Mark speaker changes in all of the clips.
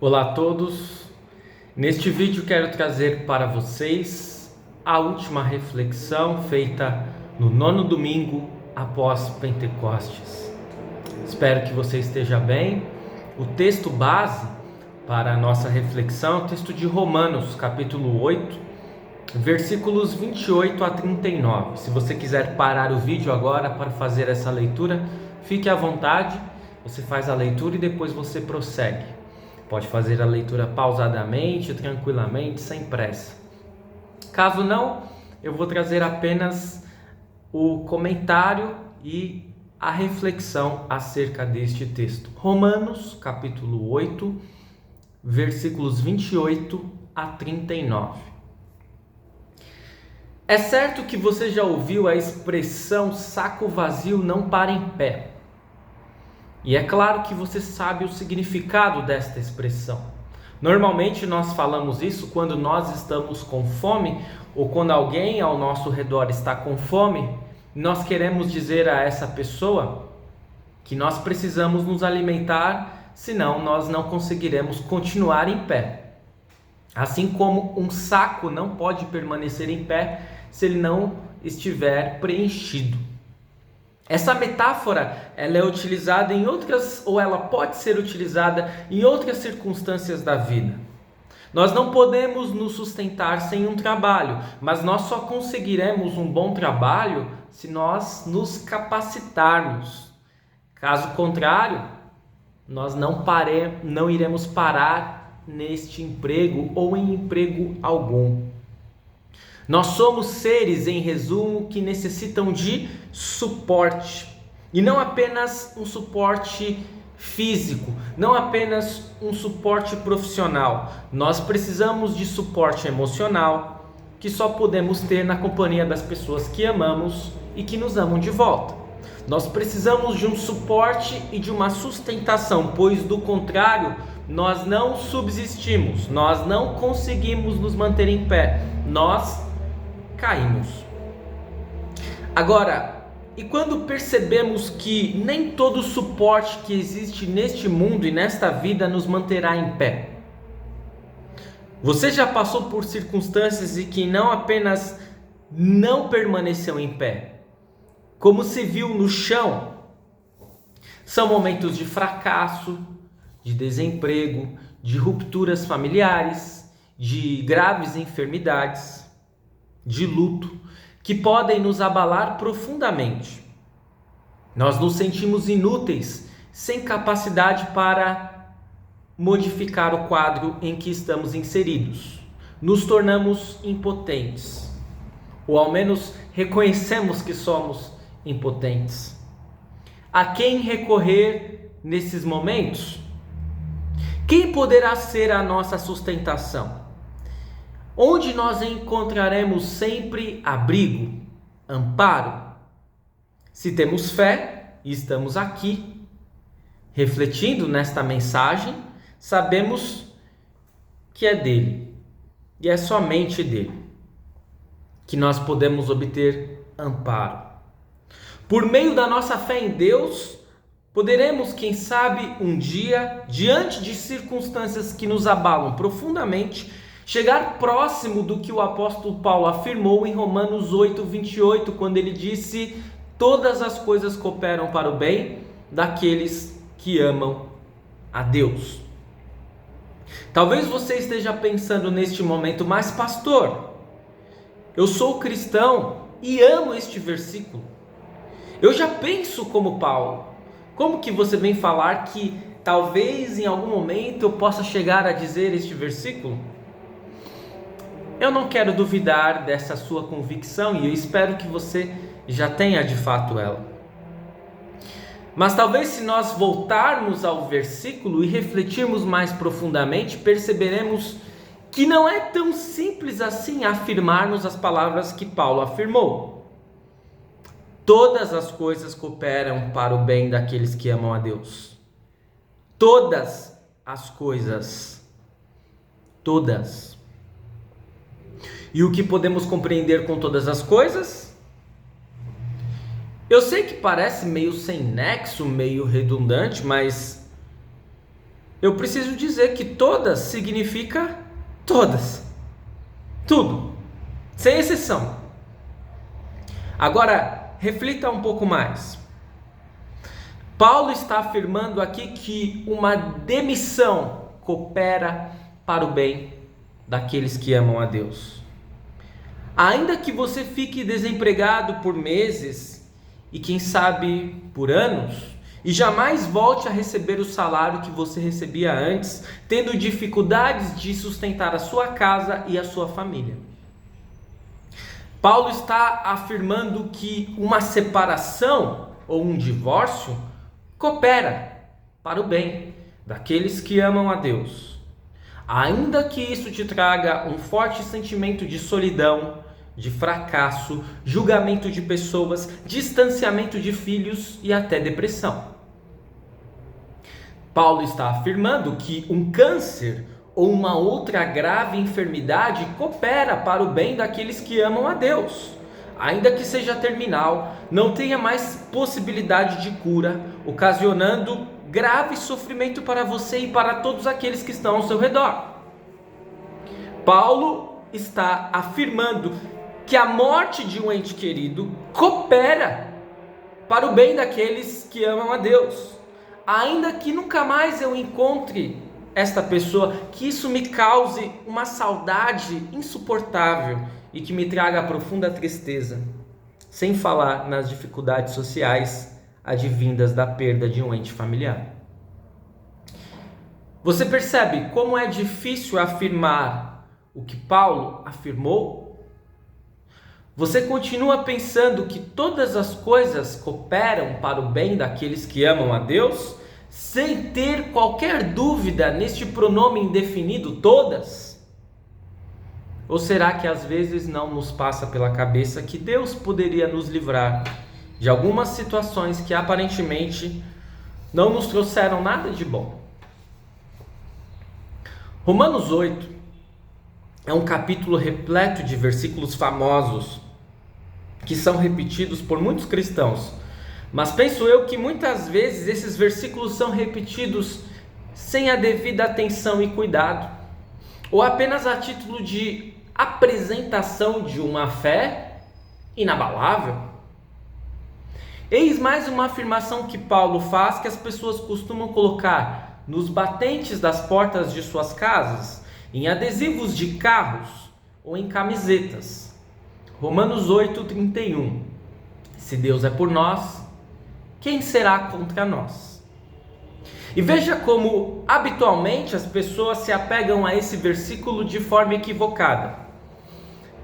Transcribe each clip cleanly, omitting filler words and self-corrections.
Speaker 1: Olá a todos, neste vídeo quero trazer para vocês a última reflexão feita no 9º domingo após Pentecostes. Espero que você esteja bem. O texto base para a nossa reflexão é o texto de Romanos, capítulo 8, versículos 28 a 39. Se você quiser parar o vídeo agora para fazer essa leitura, fique à vontade, você faz a leitura e depois você prossegue. Pode fazer a leitura pausadamente, tranquilamente, sem pressa. Caso não, eu vou trazer apenas o comentário e a reflexão acerca deste texto. Romanos, capítulo 8, versículos 28 a 39. É certo que você já ouviu a expressão saco vazio não para em pé. E é claro que você sabe o significado desta expressão. Normalmente nós falamos isso quando nós estamos com fome ou quando alguém ao nosso redor está com fome. Nós queremos dizer a essa pessoa que nós precisamos nos alimentar, senão nós não conseguiremos continuar em pé. Assim como um saco não pode permanecer em pé se ele não estiver preenchido. Essa metáfora, ela é utilizada em outras, ou ela pode ser utilizada em outras circunstâncias da vida. Nós não podemos nos sustentar sem um trabalho, mas nós só conseguiremos um bom trabalho se nós nos capacitarmos. Caso contrário, nós não iremos parar neste emprego ou em emprego algum. Nós somos seres, em resumo, que necessitam de suporte. E não apenas um suporte físico, não apenas um suporte profissional. Nós precisamos de suporte emocional, que só podemos ter na companhia das pessoas que amamos e que nos amam de volta. Nós precisamos de um suporte e de uma sustentação, pois do contrário, nós não subsistimos, nós não conseguimos nos manter em pé, nós caímos. Agora, e quando percebemos que nem todo o suporte que existe neste mundo e nesta vida nos manterá em pé? Você já passou por circunstâncias em que não apenas não permaneceu em pé, como se viu no chão? São momentos de fracasso, de desemprego, de rupturas familiares, de graves enfermidades, de luto, que podem nos abalar profundamente. Nós nos sentimos inúteis, sem capacidade para modificar o quadro em que estamos inseridos. Nos tornamos impotentes, ou ao menos reconhecemos que somos impotentes. A quem recorrer nesses momentos? Quem poderá ser a nossa sustentação? Onde nós encontraremos sempre abrigo, amparo? Se temos fé e estamos aqui, refletindo nesta mensagem, sabemos que é dele, e é somente dele, que nós podemos obter amparo. Por meio da nossa fé em Deus, poderemos, quem sabe, um dia, diante de circunstâncias que nos abalam profundamente, chegar próximo do que o apóstolo Paulo afirmou em Romanos 8, 28, quando ele disse: todas as coisas cooperam para o bem daqueles que amam a Deus. Talvez você esteja pensando neste momento: mas pastor, eu sou cristão e amo este versículo. Eu já penso como Paulo. Como que você vem falar que talvez em algum momento eu possa chegar a dizer este versículo? Eu não quero duvidar dessa sua convicção e eu espero que você já tenha de fato ela. Mas talvez se nós voltarmos ao versículo e refletirmos mais profundamente, perceberemos que não é tão simples assim afirmarmos as palavras que Paulo afirmou. Todas as coisas cooperam para o bem daqueles que amam a Deus. Todas as coisas. Todas. E o que podemos compreender com todas as coisas? Eu sei que parece meio sem nexo, meio redundante, mas eu preciso dizer que todas significa todas. Tudo, sem exceção. Agora, reflita um pouco mais. Paulo está afirmando aqui que uma demissão coopera para o bem daqueles que amam a Deus. Ainda que você fique desempregado por meses e quem sabe por anos, e jamais volte a receber o salário que você recebia antes, tendo dificuldades de sustentar a sua casa e a sua família. Paulo está afirmando que uma separação ou um divórcio coopera para o bem daqueles que amam a Deus. Ainda que isso te traga um forte sentimento de solidão, de fracasso, julgamento de pessoas, distanciamento de filhos e até depressão. Paulo está afirmando que um câncer ou uma outra grave enfermidade coopera para o bem daqueles que amam a Deus. Ainda que seja terminal, não tenha mais possibilidade de cura, ocasionando grave sofrimento para você e para todos aqueles que estão ao seu redor. Paulo está afirmando que a morte de um ente querido coopera para o bem daqueles que amam a Deus. Ainda que nunca mais eu encontre esta pessoa, que isso me cause uma saudade insuportável e que me traga profunda tristeza, sem falar nas dificuldades sociais advindas da perda de um ente familiar. Você percebe como é difícil afirmar o que Paulo afirmou? Você continua pensando que todas as coisas cooperam para o bem daqueles que amam a Deus, sem ter qualquer dúvida neste pronome indefinido todas? Ou será que às vezes não nos passa pela cabeça que Deus poderia nos livrar de algumas situações que aparentemente não nos trouxeram nada de bom? Romanos 8 é um capítulo repleto de versículos famosos que são repetidos por muitos cristãos, mas penso eu que muitas vezes esses versículos são repetidos sem a devida atenção e cuidado, ou apenas a título de apresentação de uma fé inabalável. Eis mais uma afirmação que Paulo faz, que as pessoas costumam colocar nos batentes das portas de suas casas, em adesivos de carros ou em camisetas. Romanos 8:31. Se Deus é por nós, quem será contra nós? E veja como habitualmente as pessoas se apegam a esse versículo de forma equivocada.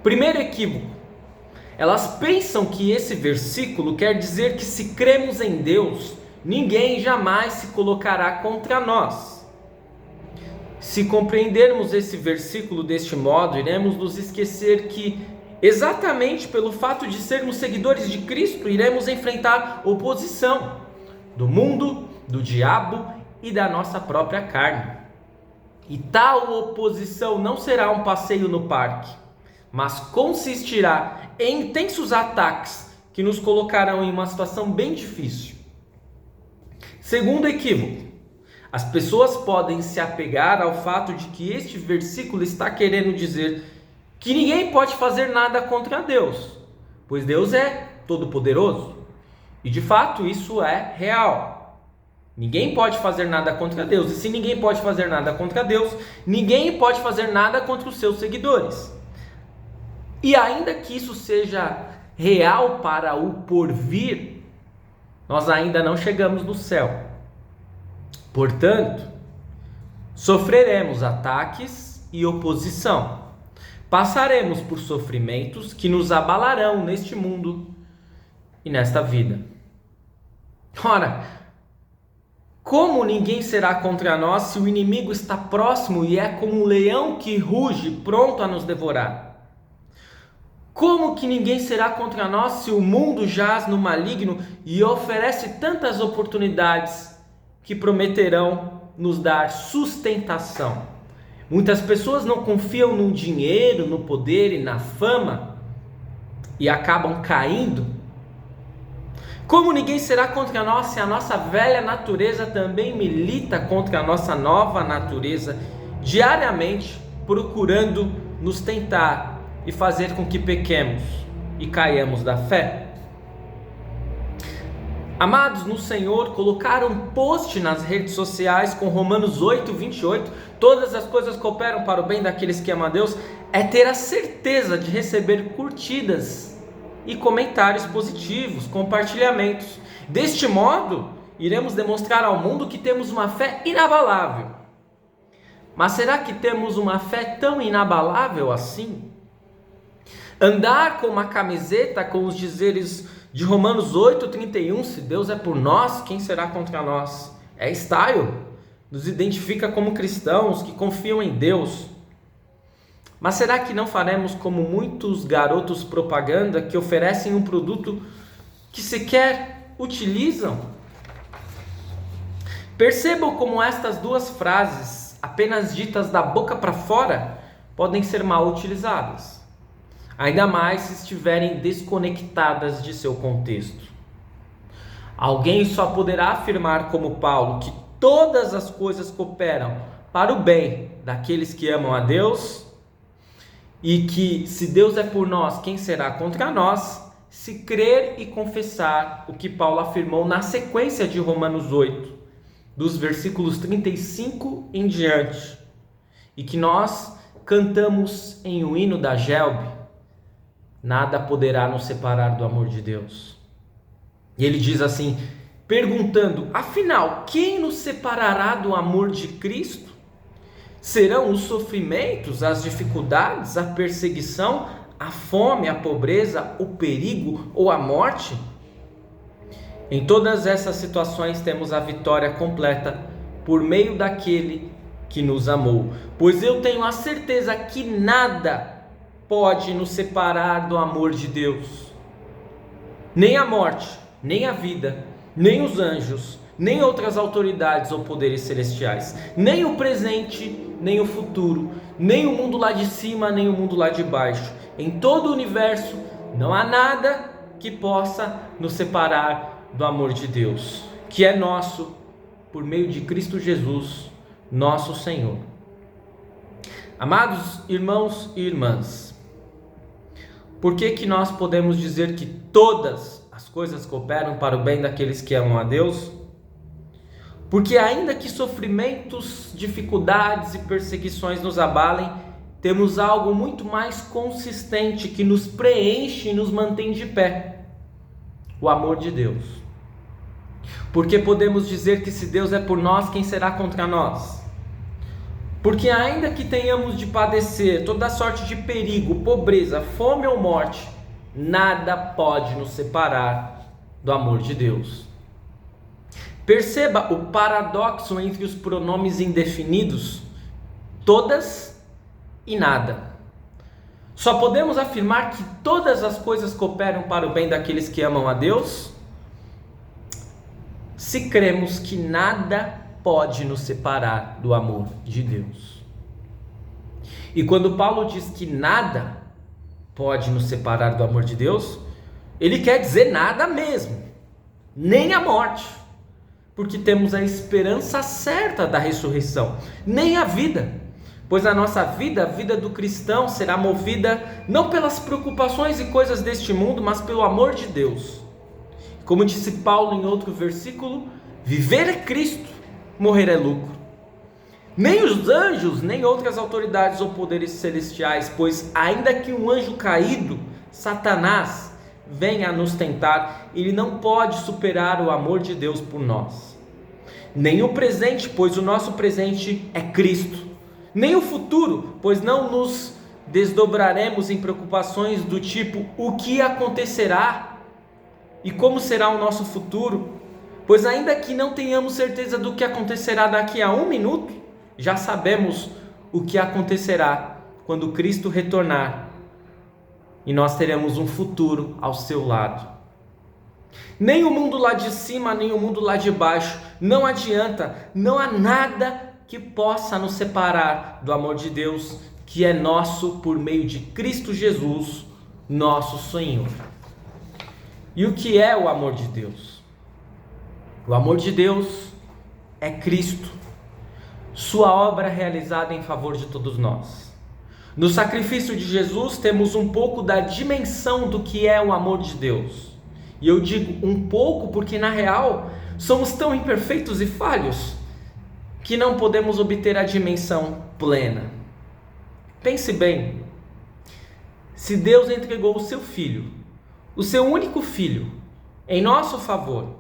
Speaker 1: Primeiro equívoco: elas pensam que esse versículo quer dizer que se cremos em Deus, ninguém jamais se colocará contra nós. Se compreendermos esse versículo deste modo, iremos nos esquecer que, exatamente pelo fato de sermos seguidores de Cristo, iremos enfrentar oposição do mundo, do diabo e da nossa própria carne. E tal oposição não será um passeio no parque, mas consistirá em intensos ataques que nos colocarão em uma situação bem difícil. Segundo equívoco: as pessoas podem se apegar ao fato de que este versículo está querendo dizer que ninguém pode fazer nada contra Deus, pois Deus é todo-poderoso. E de fato isso é real. Ninguém pode fazer nada contra Deus. E se ninguém pode fazer nada contra Deus, ninguém pode fazer nada contra os seus seguidores. E ainda que isso seja real para o porvir, nós ainda não chegamos no céu. Portanto, sofreremos ataques e oposição. Passaremos por sofrimentos que nos abalarão neste mundo e nesta vida. Ora, como ninguém será contra nós se o inimigo está próximo e é como um leão que ruge, pronto a nos devorar? Como que ninguém será contra nós se o mundo jaz no maligno e oferece tantas oportunidades que prometerão nos dar sustentação? Muitas pessoas não confiam no dinheiro, no poder e na fama e acabam caindo. Como ninguém será contra nós se a nossa velha natureza também milita contra a nossa nova natureza, diariamente procurando nos tentar e fazer com que pequemos e caiamos da fé? Amados no Senhor, colocar um post nas redes sociais com Romanos 8, 28, todas as coisas cooperam para o bem daqueles que amam a Deus, é ter a certeza de receber curtidas e comentários positivos, compartilhamentos. Deste modo, iremos demonstrar ao mundo que temos uma fé inabalável. Mas será que temos uma fé tão inabalável assim? Andar com uma camiseta com os dizeres de Romanos 8,31, se Deus é por nós, quem será contra nós? É style, nos identifica como cristãos que confiam em Deus. Mas será que não faremos como muitos garotos propaganda que oferecem um produto que sequer utilizam? Percebam como estas duas frases, apenas ditas da boca para fora, podem ser mal utilizadas. Ainda mais se estiverem desconectadas de seu contexto. Alguém só poderá afirmar como Paulo que todas as coisas cooperam para o bem daqueles que amam a Deus e que se Deus é por nós, quem será contra nós, se crer e confessar o que Paulo afirmou na sequência de Romanos 8, dos versículos 35 em diante, e que nós cantamos em o hino da Gelbe: nada poderá nos separar do amor de Deus. E ele diz assim, perguntando: afinal, quem nos separará do amor de Cristo? Serão os sofrimentos, as dificuldades, a perseguição, a fome, a pobreza, o perigo ou a morte? Em todas essas situações temos a vitória completa por meio daquele que nos amou. Pois eu tenho a certeza que nada pode nos separar do amor de Deus. Nem a morte, nem a vida, nem os anjos, nem outras autoridades ou poderes celestiais, nem o presente, nem o futuro, nem o mundo lá de cima, nem o mundo lá de baixo. Em todo o universo não há nada que possa nos separar do amor de Deus, que é nosso por meio de Cristo Jesus, nosso Senhor. Amados irmãos e irmãs, por que nós podemos dizer que todas as coisas cooperam para o bem daqueles que amam a Deus? Porque ainda que sofrimentos, dificuldades e perseguições nos abalem, temos algo muito mais consistente que nos preenche e nos mantém de pé: o amor de Deus. Porque podemos dizer que se Deus é por nós, quem será contra nós? Porque ainda que tenhamos de padecer toda sorte de perigo, pobreza, fome ou morte, nada pode nos separar do amor de Deus. Perceba o paradoxo entre os pronomes indefinidos, todas e nada. Só podemos afirmar que todas as coisas cooperam para o bem daqueles que amam a Deus se cremos que nada pode nos separar do amor de Deus. E quando Paulo diz que nada pode nos separar do amor de Deus, ele quer dizer nada mesmo, nem a morte, porque temos a esperança certa da ressurreição, nem a vida, pois a nossa vida, a vida do cristão, será movida não pelas preocupações e coisas deste mundo, mas pelo amor de Deus. Como disse Paulo em outro versículo, viver é Cristo, morrer é lucro. Nem os anjos, nem outras autoridades ou poderes celestiais, pois ainda que um anjo caído, Satanás, venha a nos tentar, ele não pode superar o amor de Deus por nós. Nem o presente, pois o nosso presente é Cristo. Nem o futuro, pois não nos desdobraremos em preocupações do tipo: o que acontecerá? E como será o nosso futuro? Pois ainda que não tenhamos certeza do que acontecerá daqui a 1 minuto, já sabemos o que acontecerá quando Cristo retornar, e nós teremos um futuro ao seu lado. Nem o mundo lá de cima, nem o mundo lá de baixo, não adianta, não há nada que possa nos separar do amor de Deus, que é nosso por meio de Cristo Jesus, nosso Senhor. E o que é o amor de Deus? O amor de Deus é Cristo, sua obra realizada em favor de todos nós. No sacrifício de Jesus temos um pouco da dimensão do que é o amor de Deus. E eu digo um pouco porque na real somos tão imperfeitos e falhos que não podemos obter a dimensão plena. Pense bem, se Deus entregou o seu Filho, o seu único Filho, em nosso favor,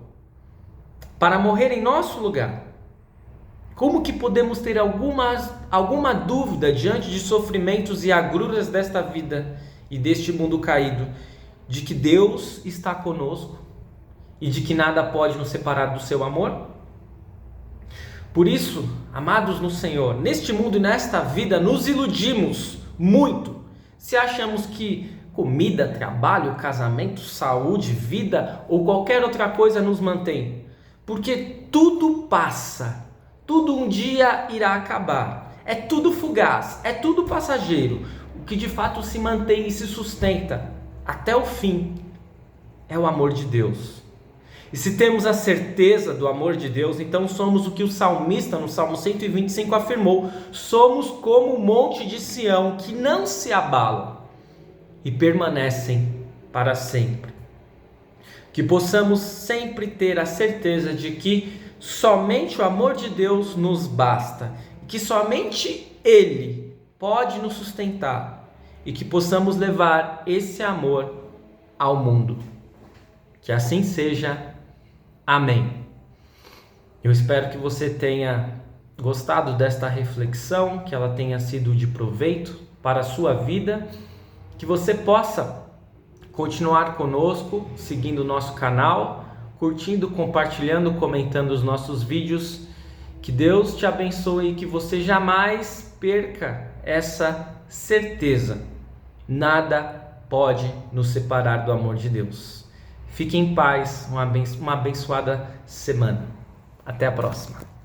Speaker 1: para morrer em nosso lugar, como que podemos ter alguma dúvida diante de sofrimentos e agruras desta vida e deste mundo caído, de que Deus está conosco e de que nada pode nos separar do seu amor? Por isso, amados no Senhor, neste mundo e nesta vida nos iludimos muito se achamos que comida, trabalho, casamento, saúde, vida ou qualquer outra coisa nos mantém, porque tudo passa. Tudo um dia irá acabar. É tudo fugaz, é tudo passageiro. O que de fato se mantém e se sustenta até o fim é o amor de Deus. E se temos a certeza do amor de Deus, então somos o que o salmista no Salmo 125 afirmou: somos como o monte de Sião que não se abala e permanecem para sempre. Que possamos sempre ter a certeza de que somente o amor de Deus nos basta, que somente Ele pode nos sustentar e que possamos levar esse amor ao mundo. Que assim seja. Amém. Eu espero que você tenha gostado desta reflexão, que ela tenha sido de proveito para a sua vida, que você possa continuar conosco, seguindo o nosso canal, curtindo, compartilhando, comentando os nossos vídeos. Que Deus te abençoe e que você jamais perca essa certeza. Nada pode nos separar do amor de Deus. Fique em paz, uma abençoada semana. Até a próxima.